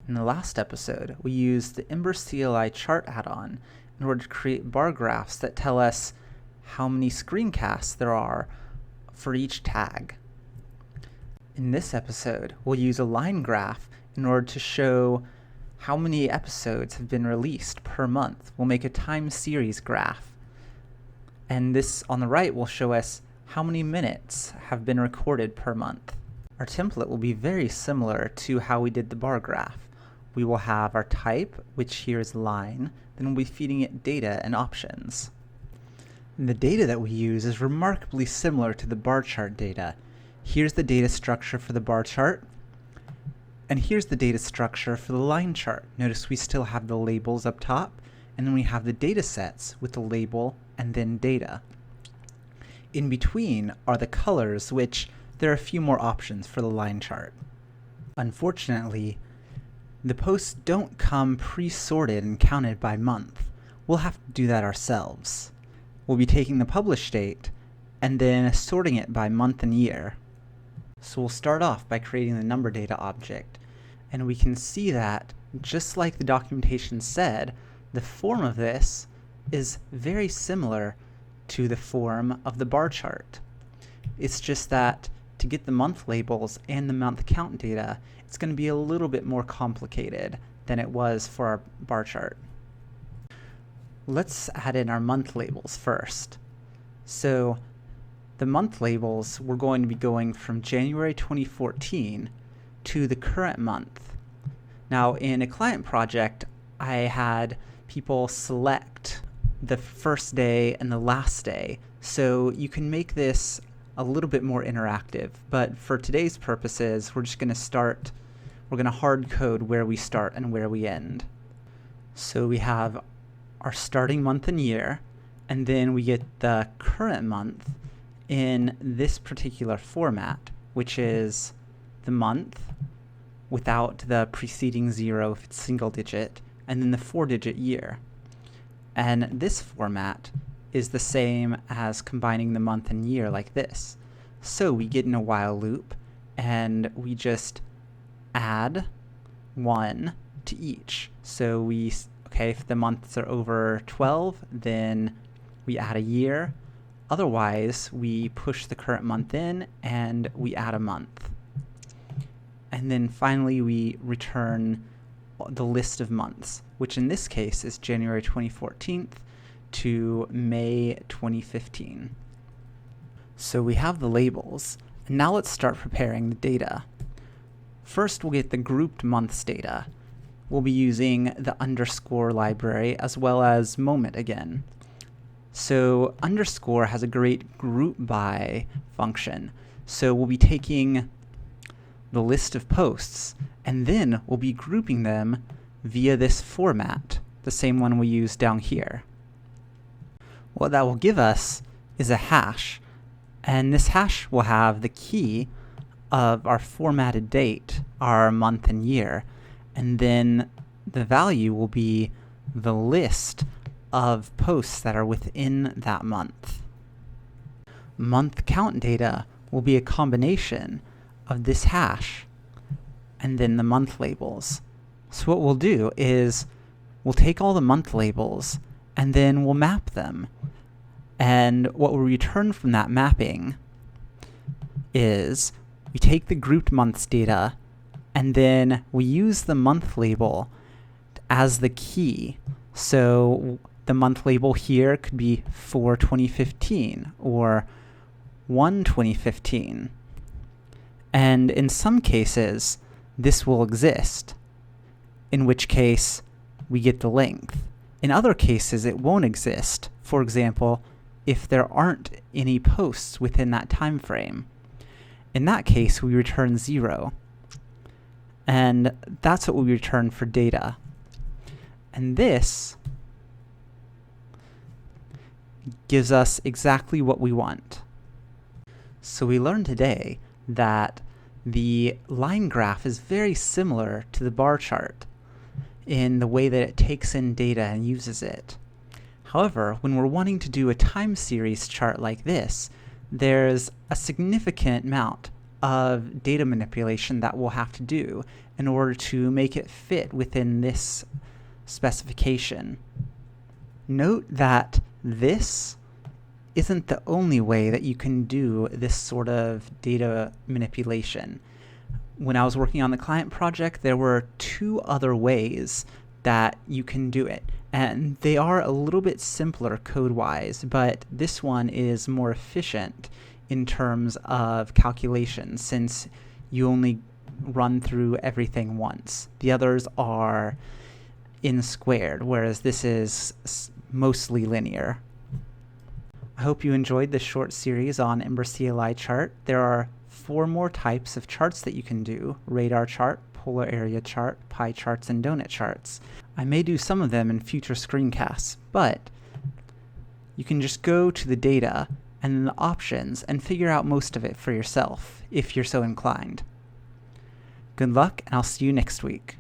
In the last episode, we used the ember-cli-chart add-on in order to create bar graphs that tell us how many screencasts there are for each tag. In this episode, we'll use a line graph in order to show how many episodes have been released per month. We'll make a time series graph. And this on the right will show us how many minutes have been recorded per month. Our template will be very similar to how we did the bar graph. We will have our type, which here is line, then we'll be feeding it data and options. And the data that we use is remarkably similar to the bar chart data. Here's the data structure for the bar chart, and here's the data structure for the line chart. Notice we still have the labels up top, and then we have the data sets with the label and then data. In between are the colors, which there are a few more options for the line chart. Unfortunately, the posts don't come pre-sorted and counted by month. We'll have to do that ourselves. We'll be taking the publish date and then sorting it by month and year. So we'll start off by creating the number data object, and we can see that, just like the documentation said, the form of this is very similar to the form of the bar chart. It's just that to get the month labels and the month count data, it's going to be a little bit more complicated than it was for our bar chart. Let's add in our month labels first. So the month labels, we're going to be going from January 2014 to the current month. Now in a client project, I had people select the first day and the last day, so you can make this a little bit more interactive, but for today's purposes, we're going to hard code where we start and where we end. So we have our starting month and year, and then we get the current month in this particular format, which is the month without the preceding 0 if it's single digit, and then the 4-digit year. And this format is the same as combining the month and year like this. So we get in a while loop, and we just add 1 to each. So if the months are over 12, then we add a year. Otherwise, we push the current month in and we add a month. And then finally, we return the list of months, which in this case is January 2014 to May 2015. So we have the labels, and now let's start preparing the data. First, we'll get the grouped months data. We'll be using the underscore library as well as moment again. So underscore has a great group by function. So we'll be taking the list of posts, and then we'll be grouping them via this format, the same one we use down here. What that will give us is a hash, and this hash will have the key of our formatted date, our month and year, and then the value will be the list of posts that are within that month. Month count data will be a combination of this hash and then the month labels. So what we'll do is we'll take all the month labels and then we'll map them. And what we'll return from that mapping is we take the grouped months data and then we use the month label as the key. So the month label here could be 4/2015 or 1/2015. And in some cases, this will exist, in which case we get the length. In other cases, it won't exist. For example, if there aren't any posts within that time frame. In that case, we return 0. And that's what we return for data. And this gives us exactly what we want. So we learned today that the line graph is very similar to the bar chart in the way that it takes in data and uses it. However, when we're wanting to do a time series chart like this, there's a significant amount of data manipulation that we'll have to do in order to make it fit within this specification. Note that this isn't the only way that you can do this sort of data manipulation. When I was working on the client project, there were 2 other ways that you can do it, and they are a little bit simpler code-wise, but this one is more efficient in terms of calculations since you only run through everything once. The others are in squared, whereas this is mostly linear. I hope you enjoyed this short series on ember-cli-chart. There are 4 more types of charts that you can do: radar chart, polar area chart, pie charts, and donut charts. I may do some of them in future screencasts, but you can just go to the data and then the options and figure out most of it for yourself if you're so inclined. Good luck, and I'll see you next week.